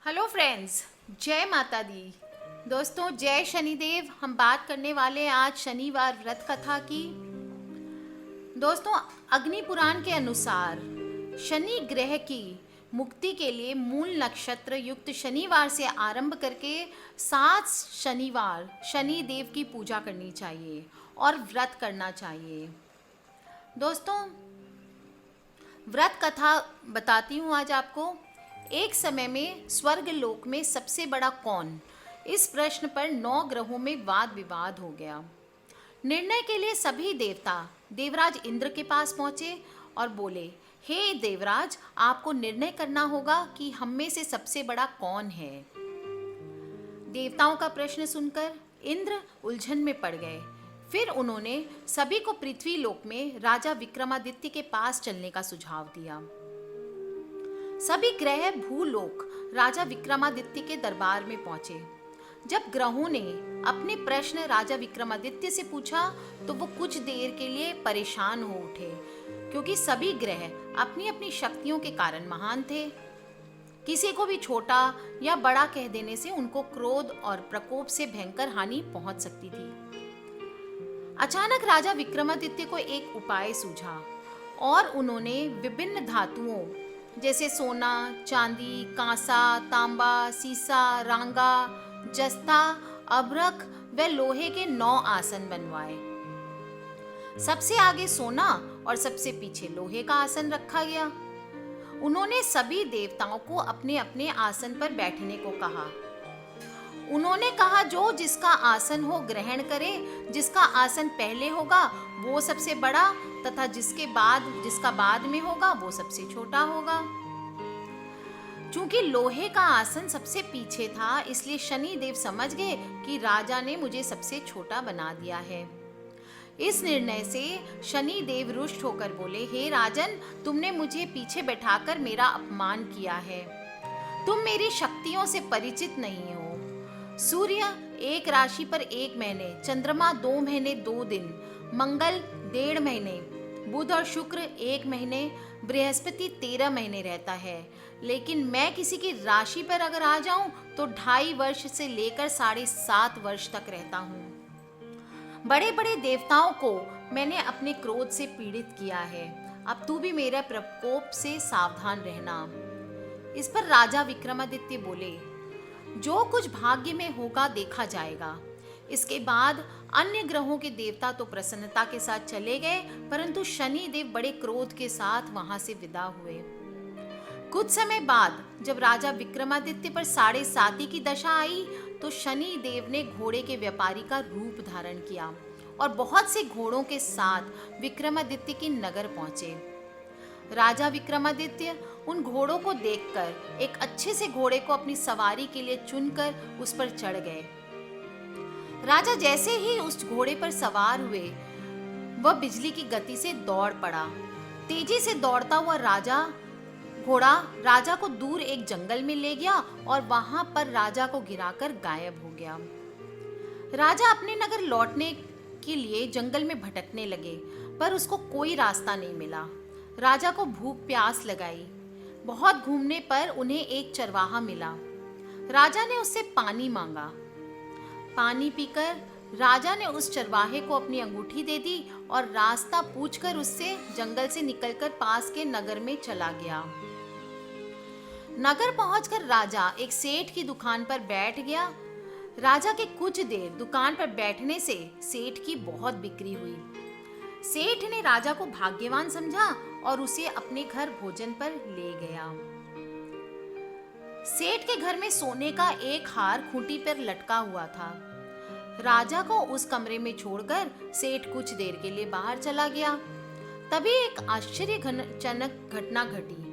Hello friends, जय माता दी। दोस्तों, जय शनिदेव। हम बात करने वाले हैं आज शनिवार व्रत कथा की। दोस्तों, अग्नि पुराण के अनुसार शनि ग्रह की मुक्ति के लिए मूल नक्षत्र युक्त शनिवार से आरंभ करके 7 शनिवार शनि देव की पूजा करनी चाहिए और व्रत करना चाहिए। दोस्तों, व्रत कथा बताती हूँ आज आपको। एक समय में स्वर्ग लोक में सबसे बड़ा कौन, इस प्रश्न पर 9 ग्रहों में वाद विवाद हो गया। निर्णय के लिए सभी देवता देवराज इंद्र के पास पहुंचे और बोले, हे देवराज, आपको निर्णय करना होगा कि हम में से सबसे बड़ा कौन है। देवताओं का प्रश्न सुनकर इंद्र उलझन में पड़ गए। फिर उन्होंने सभी को पृथ्वी लोक में राजा विक्रमादित्य के पास चलने का सुझाव दिया। सभी ग्रह भूलोक राजा विक्रमादित्य के दरबार में पहुंचे। जब ग्रहों ने अपने प्रश्न राजा विक्रमादित्य से पूछा तो वो कुछ देर के लिए परेशान हो उठे, क्योंकि सभी ग्रह अपनी अपनी शक्तियों के कारण महान थे। किसी को भी छोटा या बड़ा कह देने से उनको क्रोध और प्रकोप से भयंकर हानि पहुंच सकती थी। अचानक राजा विक्रमादित्य को एक उपाय सूझा और उन्होंने विभिन्न धातुओं जैसे सोना, चांदी, कांसा, तांबा, सीसा, रांगा, जस्ता, अभ्रक व लोहे के 9 आसन बनवाए। सबसे आगे सोना और सबसे पीछे लोहे का आसन रखा गया। उन्होंने सभी देवताओं को अपने अपने आसन पर बैठने को कहा। उन्होंने कहा, जो जिसका आसन हो ग्रहण करे। जिसका आसन पहले होगा वो सबसे बड़ा तथा जिसका बाद में होगा वो सबसे छोटा होगा। चूंकि लोहे का आसन सबसे पीछे था, इसलिए शनि देव समझ गए कि राजा ने मुझे सबसे छोटा बना दिया है। इस निर्णय से शनि देव रुष्ट होकर बोले, हे राजन, तुमने मुझे पीछे बैठाकर मेरा अपमान किया है। तुम मेरी शक्तियों से परिचित नहीं हो। सूर्य एक राशि पर 1 महीने, चंद्रमा 2 महीने 2 दिन, मंगल 1.5 महीने, बुध और शुक्र 1 महीने, बृहस्पति 13 महीने रहता है। लेकिन मैं किसी की राशि पर अगर आ जाऊं तो 2.5 वर्ष से लेकर 7.5 वर्ष तक रहता हूँ। बड़े बड़े देवताओं को मैंने अपने क्रोध से पीड़ित किया है। अब तू भी मेरे प्रकोप से सावधान रहना। इस पर राजा विक्रमादित्य बोले, जो कुछ भाग्य में होगा देखा जाएगा। इसके बाद अन्य ग्रहों के देवता तो प्रसन्नता के साथ चले गए, परंतु शनि देव बड़े क्रोध के साथ वहां से विदा हुए। कुछ समय बाद जब राजा विक्रमादित्य पर 7.5 की दशा आई तो शनि देव ने घोड़े के व्यापारी का रूप धारण किया और बहुत से घोड़ों के साथ विक्रमादित्य की नगर पहुंचे। राजा विक्रमादित्य उन घोड़ों को देखकर एक अच्छे से घोड़े को अपनी सवारी के लिए चुनकर उस पर चढ़ गए। राजा जैसे ही उस घोड़े पर सवार हुए, वह बिजली की गति से दौड़ पड़ा। तेजी से दौड़ता हुआ घोड़ा राजा को दूर एक जंगल में ले गया और वहां पर राजा को गिराकर गायब हो गया। राजा अपने नगर लौटने के लिए जंगल में भटकने लगे, पर उसको कोई रास्ता नहीं मिला। राजा को भूख प्यास लगाई। बहुत घूमने पर उन्हें एक चरवाहा मिला। राजा ने उससे पानी मांगा। पानी पीकर राजा ने उस चरवाहे को अपनी अंगूठी दे दी और रास्ता पूछकर उससे जंगल से निकलकर पास के नगर में चला गया। नगर पहुंचकर राजा एक सेठ की दुकान पर बैठ गया। राजा के कुछ देर दुकान पर बैठने से सेठ की बहुत बिक्री हुई। सेठ ने राजा को भाग्यवान समझा और उसे अपने घर भोजन पर ले गया। सेठ के घर में सोने का एक हार खूंटी पर लटका हुआ था। राजा को उस कमरे में छोड़कर सेठ कुछ देर के लिए बाहर चला गया। तभी एक आश्चर्यजनक घटना घटी।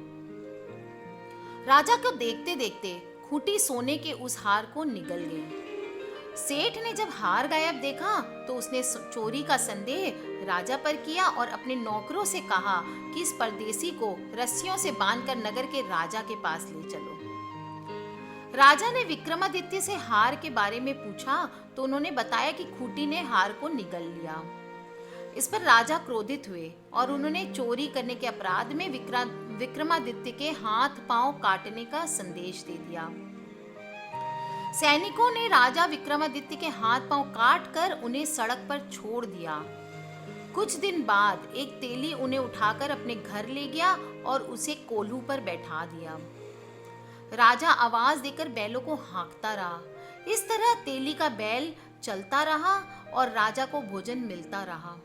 राजा को देखते देखते खूंटी सोने के उस हार को निगल गई। सेठ ने जब हार गायब देखा तो उसने चोरी का संदेह राजा पर किया और अपने नौकरों से कहा कि इस परदेसी को रस्सियों से बांधकर नगर के राजा के पास ले चलो। राजा ने विक्रमादित्य से हार के बारे में पूछा तो उन्होंने बताया कि खूंटी ने हार को निगल लिया। इस पर राजा क्रोधित हुए और उन्होंने चोरी करने के अपराध में विक्रमादित्य के हाथ पांव काटने का संदेश दे दिया। सैनिकों ने राजा विक्रमादित्य के हाथ पांव काट कर उन्हें सड़क पर छोड़ दिया। कुछ दिन बाद एक तेली उन्हें उठाकर अपने घर ले गया और उसे कोल्हू पर बैठा दिया। राजा आवाज देकर बैलों को हाँकता रहा। इस तरह तेली का बैल चलता रहा और राजा को भोजन मिलता रहा।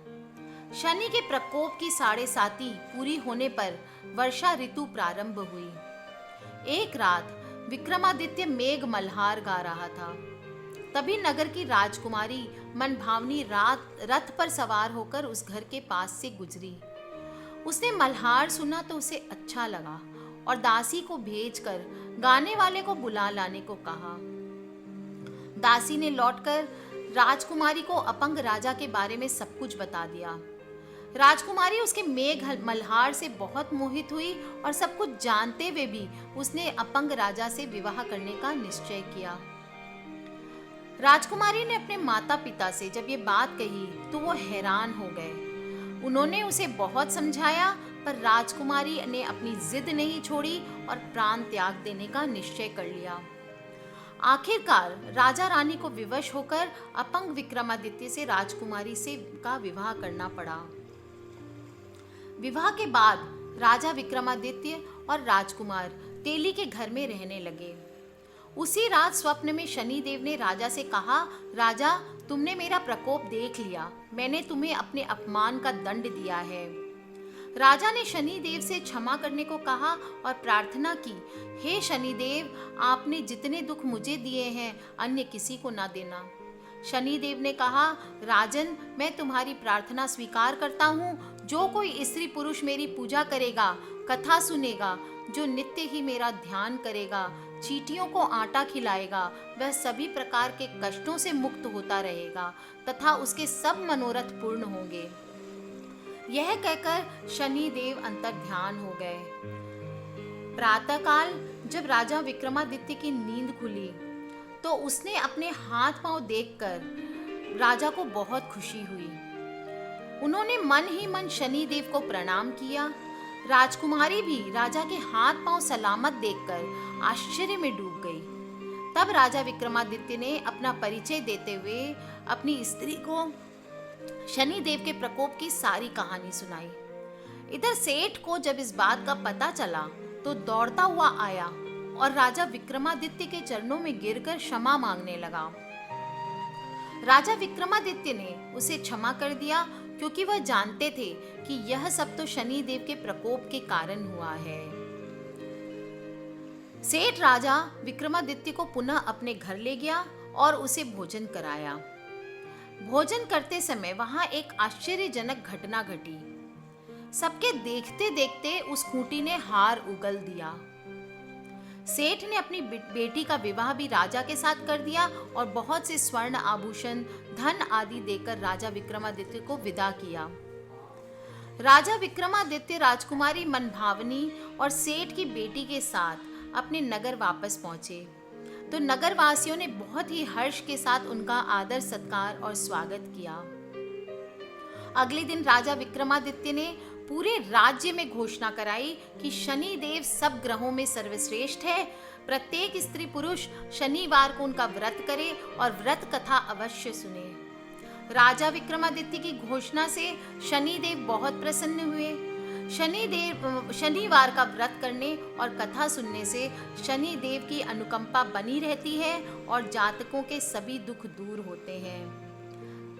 शनि के प्रकोप की 7.5 पूरी होने पर वर्षा ऋतु प्रारंभ हुई। एक रात विक्रमादित्य मेघ मल्हार गा रहा था। तभी नगर की राजकुमारी मनभावनी रथ पर सवार होकर उस घर के पास से गुजरी। उसने मल्हार सुना तो उसे अच्छा लगा और दासी को भेजकर गाने वाले को बुला लाने को कहा। दासी ने लौटकर राजकुमारी को अपंग राजा के बारे में सब कुछ बता दिया। राजकुमारी उसके मेघ मल्हार से बहुत मोहित हुई और सब कुछ जानते हुए भी उसने अपंग राजा से विवाह करने का निश्चय किया। राजकुमारी ने अपने माता पिता से जब ये बात कही तो वो हैरान हो गए। उन्होंने उसे बहुत समझाया पर राजकुमारी ने अपनी जिद नहीं छोड़ी और प्राण त्याग देने का निश्चय कर लिया। आखिरकार राजा रानी को विवश होकर अपंग विक्रमादित्य से राजकुमारी से का विवाह करना पड़ा। विवाह के बाद राजा विक्रमादित्य और राजकुमार तेली के घर में रहने लगे। उसी रात स्वप्न में शनिदेव ने राजा से कहा, राजा, तुमने मेरा प्रकोप देख लिया। मैंने तुम्हें अपने अपमान का दंड दिया है। राजा ने शनिदेव से क्षमा करने को कहा और प्रार्थना की, हे शनिदेव, आपने जितने दुख मुझे दिए हैं अन्य किसी को ना देना। शनिदेव ने कहा, राजन, मैं तुम्हारी प्रार्थना स्वीकार करता हूँ। जो कोई स्त्री पुरुष मेरी पूजा करेगा, कथा सुनेगा, जो नित्य ही मेरा ध्यान करेगा, चींटियों को आटा खिलाएगा, वह सभी प्रकार के कष्टों से मुक्त होता रहेगा तथा उसके सब मनोरथ पूर्ण होंगे। यह कहकर शनिदेव अंतर ध्यान हो गए। प्रातःकाल जब राजा विक्रमादित्य की नींद खुली तो उसने अपने हाथ पांव देखकर राजा को बहुत खुशी हुई। उन्होंने मन ही मन शनिदेव को प्रणाम किया। राजकुमारी भी राजा के हाथ पांव सलामत देखकर आश्चर्य में डूब गई। तब राजा विक्रमादित्य ने अपना परिचय देते हुए अपनी स्त्री को शनिदेव के प्रकोप की सारी कहानी सुनाई। इधर सेठ को जब इस बात का पता चला तो दौड़ता हुआ आया और राजा विक्रमादित्य के चरणों में गिरकर क्षमा मांगने लगा। राजा विक्रमादित्य ने उसे क्षमा कर दिया क्योंकि वह जानते थे कि यह सब तो शनिदेव के प्रकोप के कारण हुआ है। सेठ राजा विक्रमादित्य को पुनः अपने घर ले गया और उसे भोजन कराया। भोजन करते समय वहां एक आश्चर्यजनक घटना घटी। सबके देखते देखते उस खूंटी ने हार उगल दिया। सेठ ने अपनी बेटी का विवाह भी राजा के साथ कर दिया और बहुत से स्वर्ण आभूषण, धन आदि देकर राजा विक्रमादित्य को विदा किया। राजा विक्रमादित्य राजकुमारी मनभावनी और सेठ की बेटी के साथ अपने नगर वापस पहुंचे तो नगरवासियों ने बहुत ही हर्ष के साथ उनका आदर सत्कार और स्वागत किया। अगले दिन राजा विक्रमादित्य ने पूरे राज्य में घोषणा कराई कि शनिदेव सब ग्रहों में सर्वश्रेष्ठ है। प्रत्येक स्त्री पुरुष शनिवार को उनका व्रत करे और व्रत कथा अवश्य सुने। राजा विक्रमादित्य की घोषणा से शनिदेव बहुत प्रसन्न हुए। शनिवार का व्रत करने और कथा सुनने से शनिदेव की अनुकंपा बनी रहती है और जातकों के सभी दुख दूर होते हैं।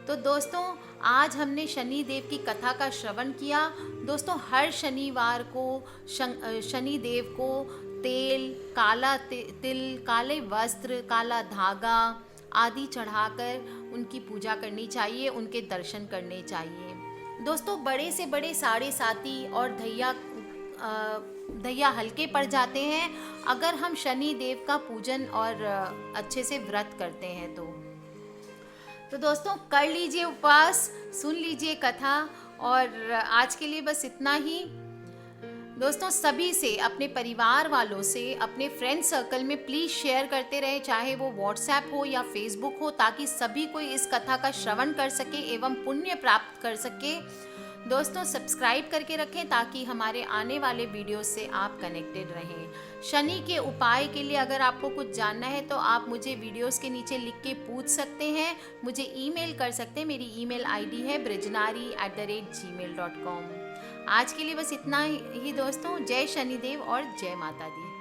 तो दोस्तों, आज हमने शनिदेव की कथा का श्रवण किया। दोस्तों, हर शनिवार को शनिदेव को तेल, काला तिल, काले वस्त्र, काला धागा आदि चढ़ाकर उनकी पूजा करनी चाहिए, उनके दर्शन करने चाहिए। दोस्तों, बड़े से बड़े साढ़े साती और दैया हल्के पड़ जाते हैं अगर हम शनि देव का पूजन और अच्छे से व्रत करते हैं तो दोस्तों, कर लीजिए उपवास, सुन लीजिए कथा। और आज के लिए बस इतना ही। दोस्तों, सभी से, अपने परिवार वालों से, अपने फ्रेंड सर्कल में प्लीज़ शेयर करते रहें, चाहे वो व्हाट्सएप हो या फेसबुक हो, ताकि सभी कोई इस कथा का श्रवण कर सके एवं पुण्य प्राप्त कर सके। दोस्तों, सब्सक्राइब करके रखें ताकि हमारे आने वाले वीडियो से आप कनेक्टेड रहें। शनि के उपाय के लिए अगर आपको कुछ जानना है तो आप मुझे वीडियोस के नीचे लिख के पूछ सकते हैं, मुझे ईमेल कर सकते हैं। मेरी ईमेल आईडी है brijnari@gmail.com। आज के लिए बस इतना ही दोस्तों। जय शनिदेव और जय माता दी।